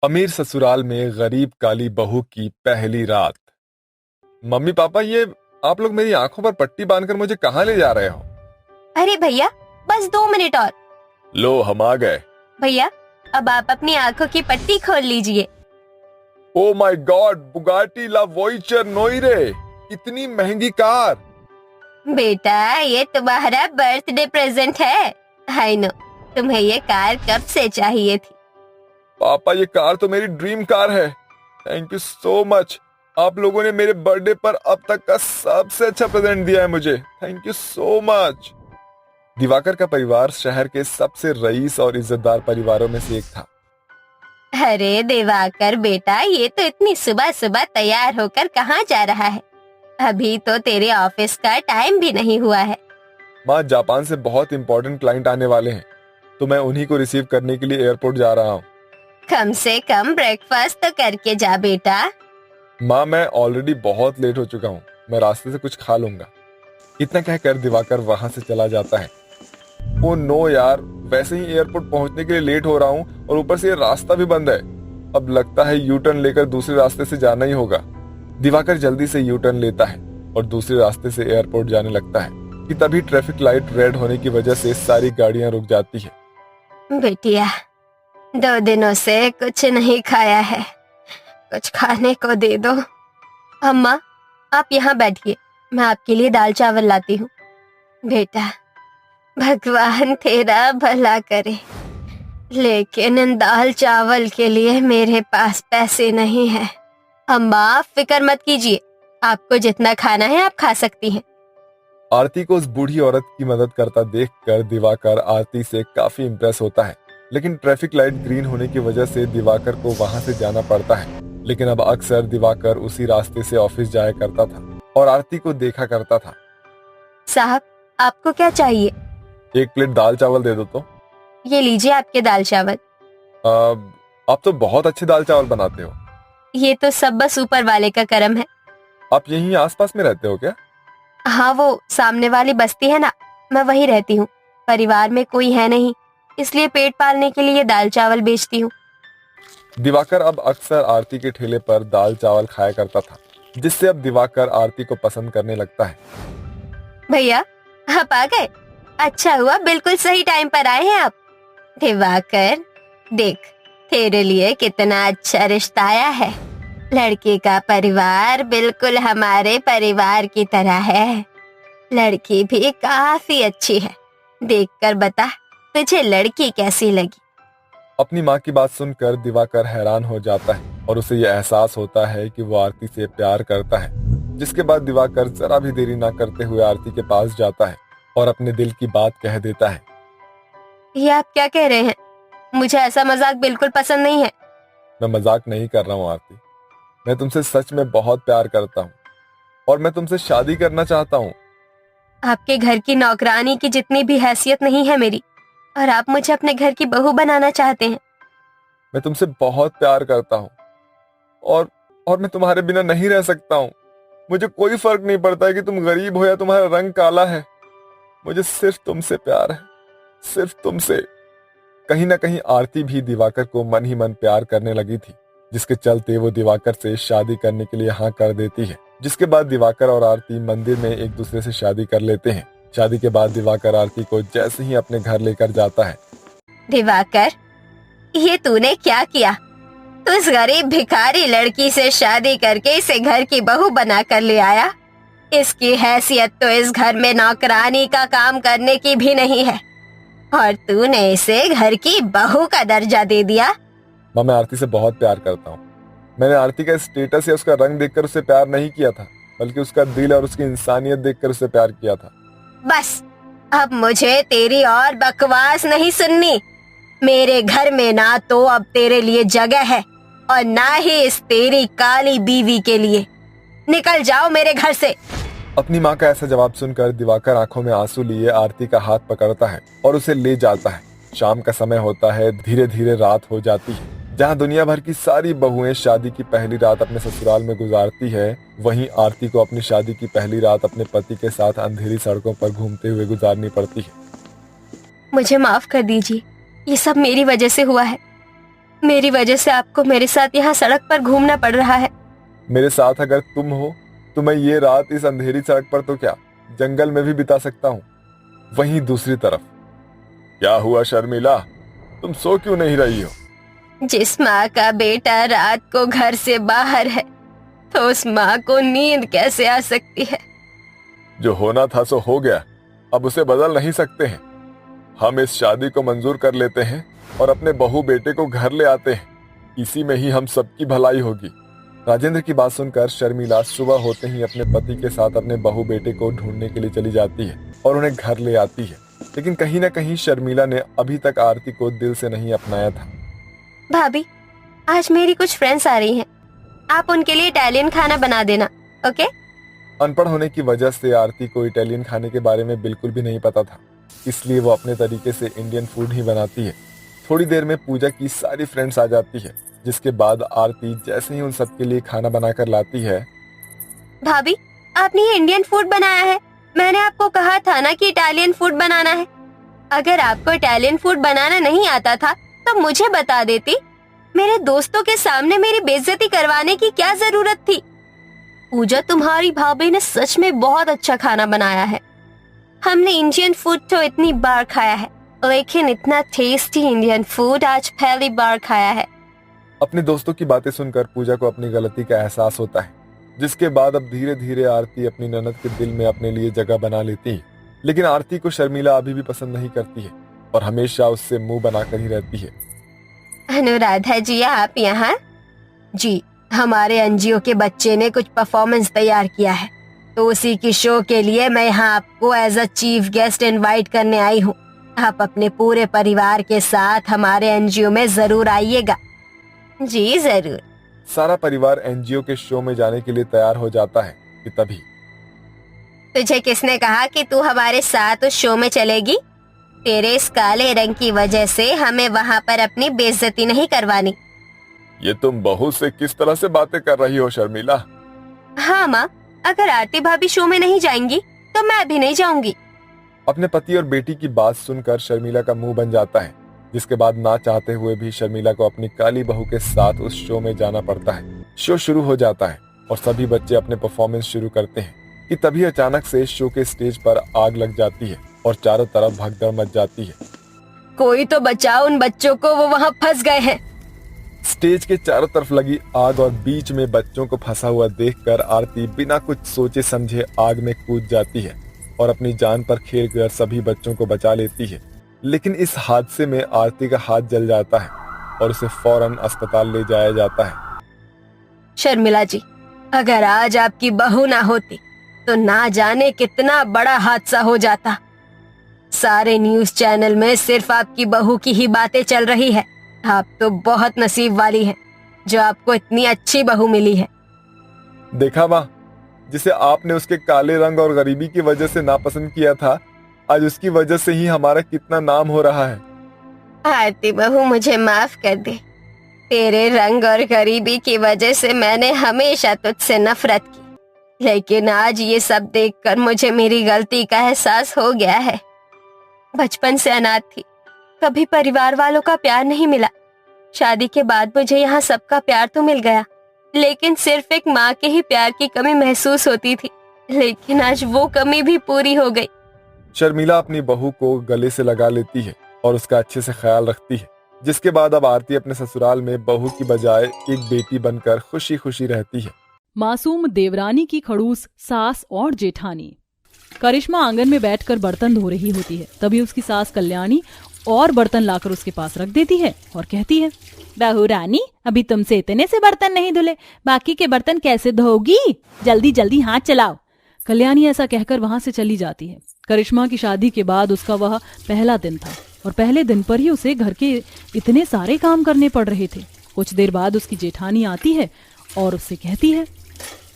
अमीर ससुराल में गरीब काली बहू की पहली रात। मम्मी पापा, ये आप लोग मेरी आंखों पर पट्टी बांधकर मुझे कहाँ ले जा रहे हो? अरे भैया, बस 2 मिनट और। लो, हम आ गए। भैया, अब आप अपनी आंखों की पट्टी खोल लीजिए। ओ माय गॉड, बुगाटी ला वॉयचर नोइरे, इतनी महंगी कार। बेटा, ये तुम्हारा बर्थडे प्रेजेंट है। आई नो, तुम्हें ये कार कब से चाहिए थी। पापा, ये कार तो मेरी ड्रीम कार है। Thank you so much. आप लोगों ने मेरे बर्थडे पर अब तक का सबसे अच्छा प्रेजेंट दिया है मुझे। Thank you so much. Diwakar का परिवार शहर के सबसे रईस और इज्जतदार परिवारों में से एक था। अरे दिवाकर बेटा, ये तो इतनी सुबह सुबह तैयार होकर कहाँ जा रहा है? अभी तो तेरे ऑफिस का टाइम भी नहीं हुआ है। माँ, जापान से बहुत इंपॉर्टेंट क्लाइंट आने वाले हैं, तो मैं उन्हीं को रिसीव करने के लिए एयरपोर्ट जा रहा हूँ। कम से कम ब्रेकफास्ट तो करके जा बेटा। माँ, मैं ऑलरेडी बहुत लेट हो चुका हूँ, मैं रास्ते से कुछ खा लूंगा। इतना कहकर दिवाकर वहां से चला जाता है। ओ नो यार, वैसे ही एयरपोर्ट पहुंचने के लिए लेट हो रहा हूँ और ऊपर से ये रास्ता भी बंद है। अब लगता है यू टर्न लेकर दूसरे रास्ते से जाना ही होगा। दिवाकर जल्दी से यू टर्न लेता है और दूसरे रास्ते से एयरपोर्ट जाने लगता है कि तभी ट्रैफिक लाइट रेड होने की वजह से सारी गाड़ियां रुक जाती है। बेटिया, 2 दिनों से कुछ नहीं खाया है, कुछ खाने को दे दो। अम्मा, आप यहाँ बैठिए, मैं आपके लिए दाल चावल लाती हूँ। बेटा, भगवान तेरा भला करे, लेकिन इन दाल चावल के लिए मेरे पास पैसे नहीं है। अम्मा, आप फिक्र मत कीजिए, आपको जितना खाना है आप खा सकती हैं। आरती को उस बूढ़ी औरत की मदद करता देखकर दिवाकर आरती से काफी इम्प्रेस होता है, लेकिन ट्रैफिक लाइट ग्रीन होने की वजह से दिवाकर को वहां से जाना पड़ता है। लेकिन अब अक्सर दिवाकर उसी रास्ते से ऑफिस जाया करता था और आरती को देखा करता था। साहब, आपको क्या चाहिए? 1 प्लेट दाल चावल दे दो तो। ये लीजिए आपके दाल चावल। आप तो बहुत अच्छे दाल चावल बनाते हो। ये तो सब बस ऊपर वाले का करम है। आप यहीं आसपास में रहते हो क्या? हाँ, वो सामने वाली बस्ती है ना, मैं वहीं रहती हूँ। परिवार में कोई है नहीं, इसलिए पेट पालने के लिए दाल चावल बेचती हूँ। दिवाकर अब अक्सर आरती के ठेले पर दाल चावल खाया करता था, जिससे अब दिवाकर आरती को पसंद करने लगता है। भैया, आप आ गए? अच्छा हुआ, बिल्कुल सही टाइम पर आए हैं आप। दिवाकर, देख, तेरे लिए कितना अच्छा रिश्ता आया है। लड़की का परिवार बिल्कुल हमारे परिवार की तरह है। लड़की भी काफी अच्छी है। देखकर बता, तुझे लड़की कैसी लगी? अपनी माँ की बात सुनकर दिवाकर हैरान हो जाता है और उसे यह एहसास होता है कि वो आरती से प्यार करता है। जिसके बाद दिवाकर जरा भी देरी ना करते हुए आरती के पास जाता है और अपने दिल की बात कह देता है। ये आप क्या कह रहे हैं? मुझे ऐसा मजाक बिल्कुल पसंद नहीं है। मैं मजाक नहीं कर रहा हूँ आरती, मैं तुमसे सच में बहुत प्यार करता हूँ और मैं तुमसे शादी करना चाहता हूँ। आपके घर की नौकरानी की जितनी भी हैसियत नहीं है मेरी, और आप मुझे अपने घर की बहू बनाना चाहते हैं। मैं तुमसे बहुत प्यार करता हूँ और मैं तुम्हारे बिना नहीं रह सकता हूँ। मुझे कोई फर्क नहीं पड़ता है कि तुम गरीब हो या तुम्हारा रंग काला है। मुझे सिर्फ तुमसे प्यार है, सिर्फ तुमसे। कहीं ना कहीं आरती भी दिवाकर को मन ही मन प्यार करने लगी थी, जिसके चलते वो दिवाकर से शादी करने के लिए हाँ कर देती है। जिसके बाद दिवाकर और आरती मंदिर में एक दूसरे से शादी कर लेते हैं। शादी के बाद दिवाकर आरती को जैसे ही अपने घर लेकर जाता है। दिवाकर, ये तूने क्या किया? तू उस गरीब भिखारी लड़की से शादी करके इसे घर की बहू बना कर ले आया। इसकी हैसियत तो इस घर में नौकरानी का काम करने की भी नहीं है, और तूने इसे घर की बहू का दर्जा दे दिया। माँ, मैं आरती से बहुत प्यार करता हूँ। मैंने आरती का स्टेटस या उसका रंग देखकर उसे प्यार नहीं किया था, बल्कि उसका दिल और उसकी इंसानियत देखकर उसे प्यार किया था। बस, अब मुझे तेरी और बकवास नहीं सुननी। मेरे घर में ना तो अब तेरे लिए जगह है और ना ही इस तेरी काली बीवी के लिए। निकल जाओ मेरे घर से। अपनी माँ का ऐसा जवाब सुनकर दिवाकर आंखों में आंसू लिए आरती का हाथ पकड़ता है और उसे ले जाता है। शाम का समय होता है, धीरे धीरे रात हो जाती है। जहाँ दुनिया भर की सारी बहुएं शादी की पहली रात अपने ससुराल में गुजारती है, वहीं आरती को अपनी शादी की पहली रात अपने पति के साथ अंधेरी सड़कों पर घूमते हुए गुजारनी पड़ती है। मुझे माफ कर दीजिए, ये सब मेरी वजह से हुआ है। मेरी वजह से आपको मेरे साथ यहाँ सड़क पर घूमना पड़ रहा है। मेरे साथ अगर तुम हो तो मैं ये रात इस अंधेरी सड़क पर तो क्या, जंगल में भी बिता सकता हूँ। वहीं दूसरी तरफ, क्या हुआ शर्मिला, तुम सो क्यों नहीं रही हो? जिस माँ का बेटा रात को घर से बाहर है, तो उस माँ को नींद कैसे आ सकती है? जो होना था सो हो गया, अब उसे बदल नहीं सकते हैं। हम इस शादी को मंजूर कर लेते हैं और अपने बहू बेटे को घर ले आते हैं। इसी में ही हम सबकी भलाई होगी। राजेंद्र की बात सुनकर शर्मिला सुबह होते ही अपने पति के साथ अपने बहू बेटे को ढूंढने के लिए चली जाती है और उन्हें घर ले आती है। लेकिन कहीं ना कहीं शर्मिला ने अभी तक आरती को दिल से नहीं अपनाया था। भाभी, आज मेरी कुछ फ्रेंड्स आ रही हैं, आप उनके लिए इटालियन खाना बना देना, ओके? अनपढ़ होने की वजह से आरती को इटालियन खाने के बारे में बिल्कुल भी नहीं पता था, इसलिए वो अपने तरीके से इंडियन फूड ही बनाती है। थोड़ी देर में पूजा की सारी फ्रेंड्स आ जाती है, जिसके बाद आरती जैसे ही उन सबके लिए खाना बनाकर लाती है। भाभी, आपने ये इंडियन फूड बनाया है। मैंने आपको कहा था ना कि इटालियन फूड बनाना है। अगर आपको इटालियन फूड बनाना नहीं आता था तो मुझे बता देती। मेरे दोस्तों के सामने मेरी बेइज्जती करवाने की क्या जरूरत थी? पूजा, तुम्हारी भाभी ने सच में बहुत अच्छा खाना बनाया है। हमने इंडियन फूड तो इतनी बार खाया है, लेकिन इतना टेस्टी इंडियन फूड आज पहली बार खाया है। अपने दोस्तों की बातें सुनकर पूजा को अपनी गलती का एहसास होता है, जिसके बाद अब धीरे धीरे आरती अपनी ननद के दिल में अपने लिए जगह बना लेती है। लेकिन आरती को शर्मिला अभी भी पसंद नहीं करती है और हमेशा उससे मुंह बनाकर ही रहती है। अनुराधा जी, आप यहाँ? जी, हमारे एनजीओ के बच्चे ने कुछ परफॉर्मेंस तैयार किया है, तो उसी की शो के लिए मैं यहाँ आपको as a chief guest invite करने आई हूँ। आप अपने पूरे परिवार के साथ हमारे एनजीओ में जरूर आइएगा। जी जरूर। सारा परिवार एनजीओ के शो में जाने के लिए तैयार हो जाता है कि तभी, तुझे किसने कहा कि तू हमारे साथ उस शो में चलेगी? तेरे इस काले रंग की वजह से हमें वहाँ पर अपनी बेइज्जती नहीं करवानी। ये तुम बहू से किस तरह से बातें कर रही हो शर्मिला? हाँ माँ, अगर आरती भाभी शो में नहीं जाएंगी तो मैं भी नहीं जाऊंगी। अपने पति और बेटी की बात सुनकर शर्मिला का मुंह बन जाता है, जिसके बाद ना चाहते हुए भी शर्मिला को अपनी काली बहू के साथ उस शो में जाना पड़ता है। शो शुरू हो जाता है और सभी बच्चे अपने परफॉर्मेंस शुरू करते हैं कि तभी अचानक से शो के स्टेज पर आग लग जाती है और चारों तरफ भगदड़ मच जाती है। कोई तो बचाओ उन बच्चों को, वो वहाँ फंस गए हैं। स्टेज के चारों तरफ लगी आग और बीच में बच्चों को फंसा हुआ देखकर आरती बिना कुछ सोचे समझे आग में कूद जाती है और अपनी जान पर खेल कर सभी बच्चों को बचा लेती है। लेकिन इस हादसे में आरती का हाथ जल जाता है और उसे फौरन अस्पताल ले जाया जाता है। शर्मिला जी, अगर आज आपकी बहू ना होती तो ना जाने कितना बड़ा हादसा हो जाता। सारे न्यूज चैनल में सिर्फ आपकी बहू की ही बातें चल रही है। आप तो बहुत नसीब वाली हैं जो आपको इतनी अच्छी बहू मिली है। देखा माँ, जिसे आपने उसके काले रंग और गरीबी की वजह से नापसंद किया था, आज उसकी वजह से ही हमारा कितना नाम हो रहा है। आरती बहू, मुझे माफ कर दे। तेरे रंग और गरीबी की वजह से मैंने हमेशा तुझसे नफरत की, लेकिन आज ये सब देखकर मुझे मेरी गलती का एहसास हो गया है। बचपन से अनाथ थी, कभी परिवार वालों का प्यार नहीं मिला। शादी के बाद मुझे यहाँ सबका प्यार तो मिल गया, लेकिन सिर्फ एक माँ के ही प्यार की कमी महसूस होती थी। लेकिन आज वो कमी भी पूरी हो गई। शर्मिला अपनी बहू को गले से लगा लेती है और उसका अच्छे से ख्याल रखती है, जिसके बाद अब आरती अपने ससुराल में बहू की बजाय एक बेटी बनकर खुशी खुशी रहती है। मासूम देवरानी की खड़ूस सास और जेठानी। करिश्मा आंगन में बैठकर बर्तन धो रही होती है। तभी उसकी सास कल्याणी और बर्तन लाकर उसके पास रख देती है और कहती है, बहू रानी, अभी तुमसे इतने से बर्तन नहीं धुले, बाकी के बर्तन कैसे धोगी? जल्दी जल्दी हाथ चलाओ। कल्याणी ऐसा कहकर वहां से चली जाती है। करिश्मा की शादी के बाद उसका वह पहला दिन था और पहले दिन पर ही उसे घर के इतने सारे काम करने पड़ रहे थे। कुछ देर बाद उसकी जेठानी आती है और उससे कहती है,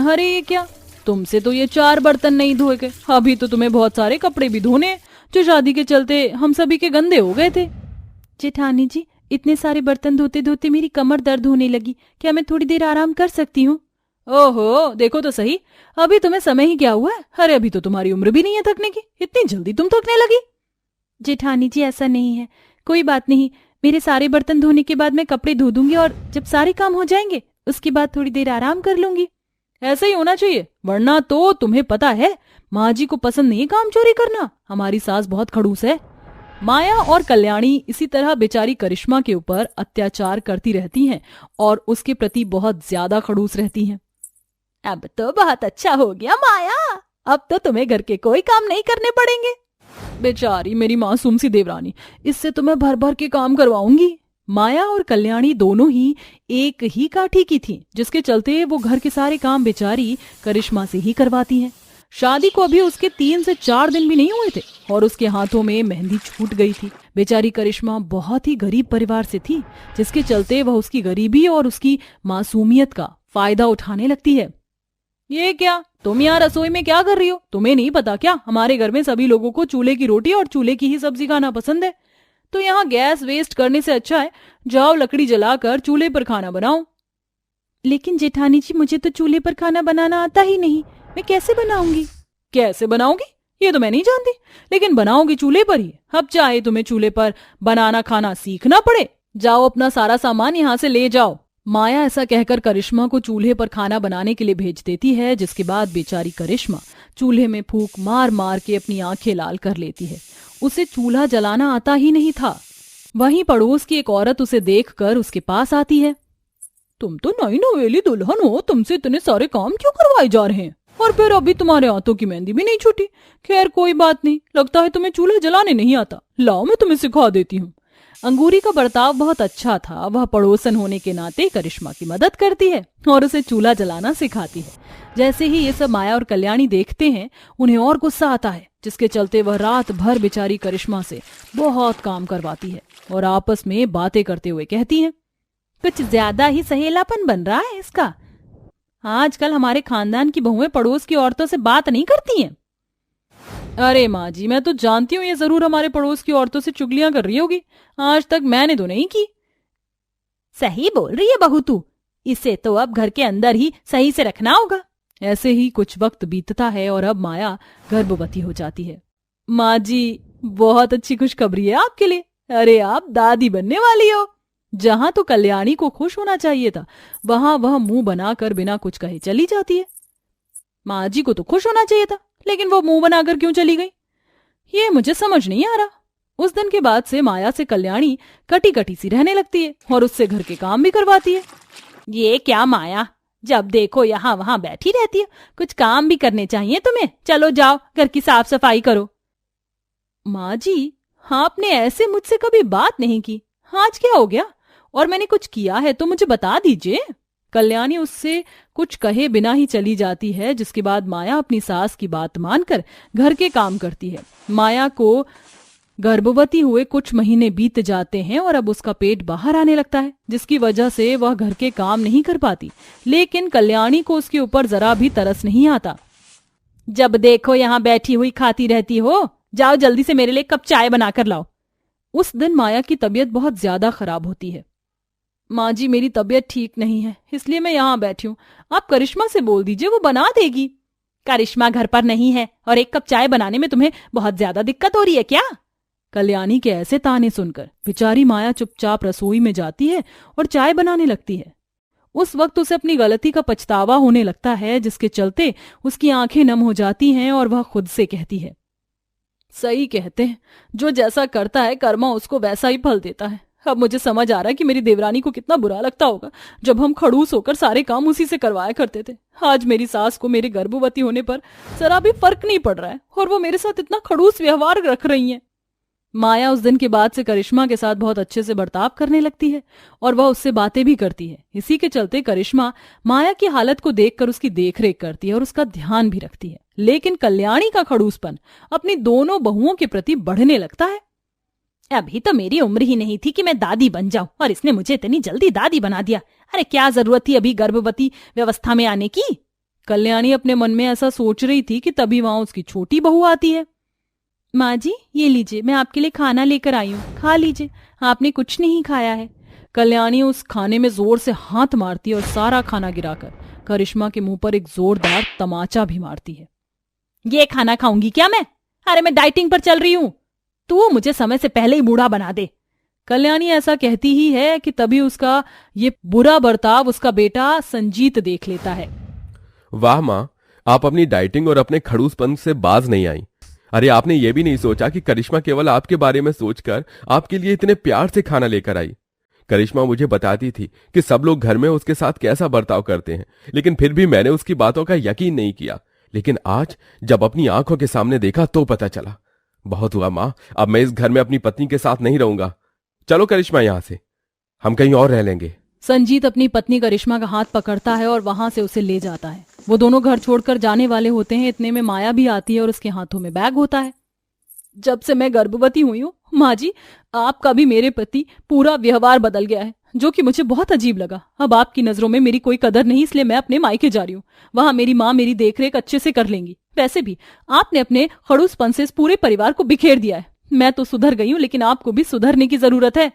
अरे ये क्या, तुमसे तो ये 4 बर्तन नहीं धोए गए, अभी तो तुम्हें बहुत सारे कपड़े भी धोने, जो शादी के चलते हम सभी के गंदे हो गए थे। जेठानी जी, इतने सारे बर्तन धोते धोते मेरी कमर दर्द होने लगी, क्या मैं थोड़ी देर आराम कर सकती हूँ? ओहो, देखो तो सही, अभी तुम्हें समय ही क्या हुआ है? अरे अभी तो तुम्हारी उम्र भी नहीं है थकने की, इतनी जल्दी तुम थकने लगी। जेठानी जी, ऐसा नहीं है, कोई बात नहीं, मेरे सारे बर्तन धोने के बाद मैं कपड़े धो दूंगी और जब सारे काम हो जाएंगे उसके बाद थोड़ी देर आराम कर लूंगी। ऐसा ही होना चाहिए, वरना तो तुम्हें पता है माँ जी को पसंद नहीं काम चोरी करना। हमारी सास बहुत खड़ूस है। माया और कल्याणी इसी तरह बेचारी करिश्मा के ऊपर अत्याचार करती रहती हैं और उसके प्रति बहुत ज्यादा खड़ूस रहती हैं। अब तो बहुत अच्छा हो गया माया, अब तो तुम्हें घर के कोई काम नहीं करने पड़ेंगे। बेचारी मेरी मासूम सी देवरानी, इससे तो मैं भर भर के काम करवाऊंगी। माया और कल्याणी दोनों ही एक ही काठी की थी, जिसके चलते वो घर के सारे काम बेचारी करिश्मा से ही करवाती हैं। शादी को अभी उसके 3 से 4 दिन भी नहीं हुए थे और उसके हाथों में मेहंदी छूट गई थी। बेचारी करिश्मा बहुत ही गरीब परिवार से थी, जिसके चलते वह उसकी गरीबी और उसकी मासूमियत का फायदा उठाने लगती है। ये क्या, तुम यहाँ रसोई में क्या कर रही हो? तुम्हें नहीं पता क्या, हमारे घर में सभी लोगों को चूल्हे की रोटी और चूल्हे की ही सब्जी खाना पसंद है। तो यहाँ गैस वेस्ट करने से अच्छा है जाओ लकड़ी जलाकर चूल्हे पर खाना बनाओ। लेकिन जेठानी जी, मुझे तो चूल्हे पर खाना बनाना आता ही नहीं, मैं कैसे बनाऊंगी? कैसे बनाओगी ये तो मैं नहीं जानती, लेकिन बनाओगी चूल्हे पर ही। अब चाहे तुम्हें चूल्हे पर बनाना खाना सीखना पड़े, जाओ अपना सारा सामान यहाँ से ले जाओ। माया ऐसा कहकर करिश्मा को चूल्हे पर खाना बनाने के लिए भेज देती है, जिसके बाद बेचारी करिश्मा चूल्हे में फूंक मार मार के अपनी आंखें लाल कर लेती है। उसे चूल्हा जलाना आता ही नहीं था। वहीं पड़ोस की एक औरत उसे देखकर उसके पास आती है। तुम तो नई नवेली दुल्हन हो, तुमसे इतने सारे काम क्यों करवाए जा रहे हैं? और फिर अभी तुम्हारे हाथों की मेहंदी भी नहीं छूटी। खैर कोई बात नहीं, लगता है तुम्हें चूल्हा जलाने नहीं आता, लाओ मैं तुम्हें सिखा देती हूँ। अंगूरी का बर्ताव बहुत अच्छा था। वह पड़ोसन होने के नाते करिश्मा की मदद करती है और उसे चूल्हा जलाना सिखाती है। जैसे ही ये सब माया और कल्याणी देखते हैं, उन्हें और गुस्सा आता है, जिसके चलते वह रात भर बेचारी करिश्मा से बहुत काम करवाती है और आपस में बातें करते हुए कहती हैं, कुछ ज्यादा ही सहेलापन बन रहा है इसका। आजकल हमारे खानदान की बहुएं पड़ोस की औरतों से बात नहीं करती हैं। अरे माँ जी, मैं तो जानती हूँ ये जरूर हमारे पड़ोस की औरतों से चुगलियां कर रही होगी, आज तक मैंने तो नहीं की। सही बोल रही है बहू तू, इसे तो अब घर के अंदर ही सही से रखना होगा। ऐसे ही कुछ वक्त बीतता है और अब माया गर्भवती हो जाती है। माँ जी, बहुत अच्छी खुशखबरी है आपके लिए, अरे आप दादी बनने वाली हो। जहां तो कल्याणी को खुश होना चाहिए था, वहां वह मुंह बनाकर बिना कुछ कहे चली जाती है। माँ जी को तो खुश होना चाहिए था, लेकिन वो मुंह बनाकर क्यों चली गई, ये मुझे समझ नहीं आ रहा। उस दिन के बाद से माया से कल्याणी कटी कटी सी रहने लगती है और उससे घर के काम भी करवाती है। ये क्या माया, जब देखो यहाँ वहां बैठी रहती है, कुछ काम भी करने चाहिए तुम्हें। चलो जाओ घर की साफ सफाई करो। माँ जी, आपने ऐसे मुझसे कभी बात नहीं की, आज क्या हो गया? और मैंने कुछ किया है तो मुझे बता दीजिए। कल्याणी उससे कुछ कहे बिना ही चली जाती है, जिसके बाद माया अपनी सास की बात मानकर घर के काम करती है। माया को गर्भवती हुए कुछ महीने बीत जाते हैं और अब उसका पेट बाहर आने लगता है, जिसकी वजह से वह घर के काम नहीं कर पाती। लेकिन कल्याणी को उसके ऊपर जरा भी तरस नहीं आता। जब देखो यहाँ बैठी हुई खाती रहती हो, जाओ जल्दी से मेरे लिए कप चाय बनाकर लाओ। उस दिन माया की तबीयत बहुत ज्यादा खराब होती है। माँ जी, मेरी तबीयत ठीक नहीं है, इसलिए मैं यहाँ बैठी हूँ। आप करिश्मा से बोल दीजिए, वो बना देगी। करिश्मा घर पर नहीं है और एक कप चाय बनाने में तुम्हें बहुत ज्यादा दिक्कत हो रही है क्या? कल्याणी के ऐसे ताने सुनकर बेचारी माया चुपचाप रसोई में जाती है और चाय बनाने लगती है। उस वक्त उसे अपनी गलती का पछतावा होने लगता है, जिसके चलते उसकी आंखें नम हो जाती हैं और वह खुद से कहती है, सही कहते हैं, जो जैसा करता है कर्मा उसको वैसा ही फल देता है। अब मुझे समझ आ रहा है कि मेरी देवरानी को कितना बुरा लगता होगा जब हम खड़ूस होकर सारे काम उसी से करवाया करते थे। आज मेरी सास को मेरे गर्भवती होने पर जरा भी फर्क नहीं पड़ रहा है और वो मेरे साथ इतना खड़ूस व्यवहार रख रही हैं। माया उस दिन के बाद से करिश्मा के साथ बहुत अच्छे से बर्ताव करने लगती है और वह उससे बातें भी करती है। इसी के चलते करिश्मा माया की हालत को देखकर उसकी देखरेख करती है और उसका ध्यान भी रखती है। लेकिन कल्याणी का खड़ूसपन अपनी दोनों बहुओं के प्रति बढ़ने लगता है। अभी तो मेरी उम्र ही नहीं थी कि मैं दादी बन जाऊं और इसने मुझे इतनी जल्दी दादी बना दिया। अरे क्या जरूरत थी अभी गर्भवती व्यवस्था में आने की? कल्याणी अपने मन में ऐसा सोच रही थी कि तभी वहां उसकी छोटी बहू आती है। माँ जी, ये लीजिए, मैं आपके लिए खाना लेकर आई हूँ, खा लीजिए, आपने कुछ नहीं खाया है। कल्याणी उस खाने में जोर से हाथ मारती है और सारा खाना गिराकर करिश्मा के मुंह पर एक जोरदार तमाचा भी मारती है। ये खाना खाऊंगी क्या मैं? अरे मैं डाइटिंग पर चल रही हूँ, तू मुझे समय से पहले ही बूढ़ा बना दे। कल्याणी ऐसा कहती ही है कि तभी उसका ये बुरा बर्ताव उसका बेटा संजीत देख लेता है। वाह माँ, आप अपनी डाइटिंग और अपने खड़ूसपन से बाज नहीं आई। अरे आपने ये भी नहीं सोचा कि करिश्मा केवल आपके बारे में सोचकर आपके लिए इतने प्यार से खाना लेकर आई। करिश्मा मुझे बताती थी कि सब लोग घर में उसके साथ कैसा बर्ताव करते हैं, लेकिन फिर भी मैंने उसकी बातों का यकीन नहीं किया। लेकिन आज जब अपनी आंखों के सामने देखा तो पता चला। बहुत हुआ माँ, अब मैं इस घर में अपनी पत्नी के साथ नहीं रहूंगा। चलो करिश्मा, यहां से हम कहीं और रह लेंगे। संजीत अपनी पत्नी करिश्मा का हाथ पकड़ता है और वहां से उसे ले जाता है। वो दोनों घर छोड़कर जाने वाले होते हैं, इतने में माया भी आती है और उसके हाथों में बैग होता है। जब से मैं गर्भवती हुई हूँ माँ जी, आपका भी मेरे प्रति पूरा व्यवहार बदल गया है, जो कि मुझे बहुत अजीब लगा। अब आपकी नजरों में मेरी कोई कदर नहीं, इसलिए मैं अपने मायके जा रही हूँ। वहां मेरी माँ मेरी देखरेख अच्छे से कर लेंगी। वैसे भी आपने अपने खड़ूसपन से इस पूरे परिवार को बिखेर दिया है। मैं तो सुधर गई हूँ, लेकिन आपको भी सुधरने की जरूरत है।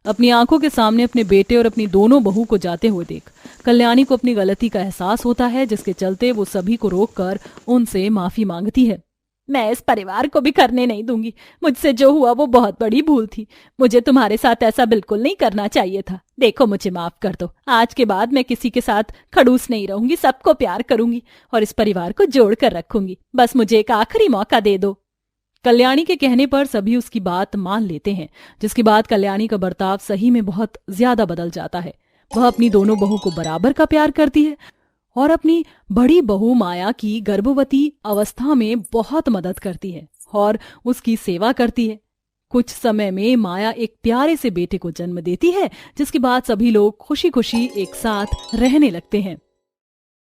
अपनी आंखों के सामने अपने बेटे और अपनी दोनों बहू को जाते हुए देख कल्याणी को अपनी गलती का एहसास होता है, जिसके चलते वो सभी को रोककर उनसे माफी मांगती है। मैं इस परिवार को भी करने नहीं दूंगी। मुझसे जो हुआ वो बहुत बड़ी भूल थी। मुझे तुम्हारे साथ ऐसा बिल्कुल नहीं करना चाहिए था। देखो, मुझे माफ कर दो। आज के बाद मैं किसी के साथ खड़ूस नहीं रहूंगी, सबको प्यार करूंगी और इस परिवार को जोड़ कर रखूंगी। बस मुझे एक आखिरी मौका दे दो। कल्याणी के कहने पर सभी उसकी बात मान लेते हैं, जिसके बाद कल्याणी का बर्ताव सही में बहुत ज्यादा बदल जाता है। वह अपनी दोनों बहू को बराबर का प्यार करती है और अपनी बड़ी बहू माया की गर्भवती अवस्था में बहुत मदद करती है और उसकी सेवा करती है। कुछ समय में माया एक प्यारे से बेटे को जन्म देती है, जिसके बाद सभी लोग खुशी खुशी एक साथ रहने लगते हैं।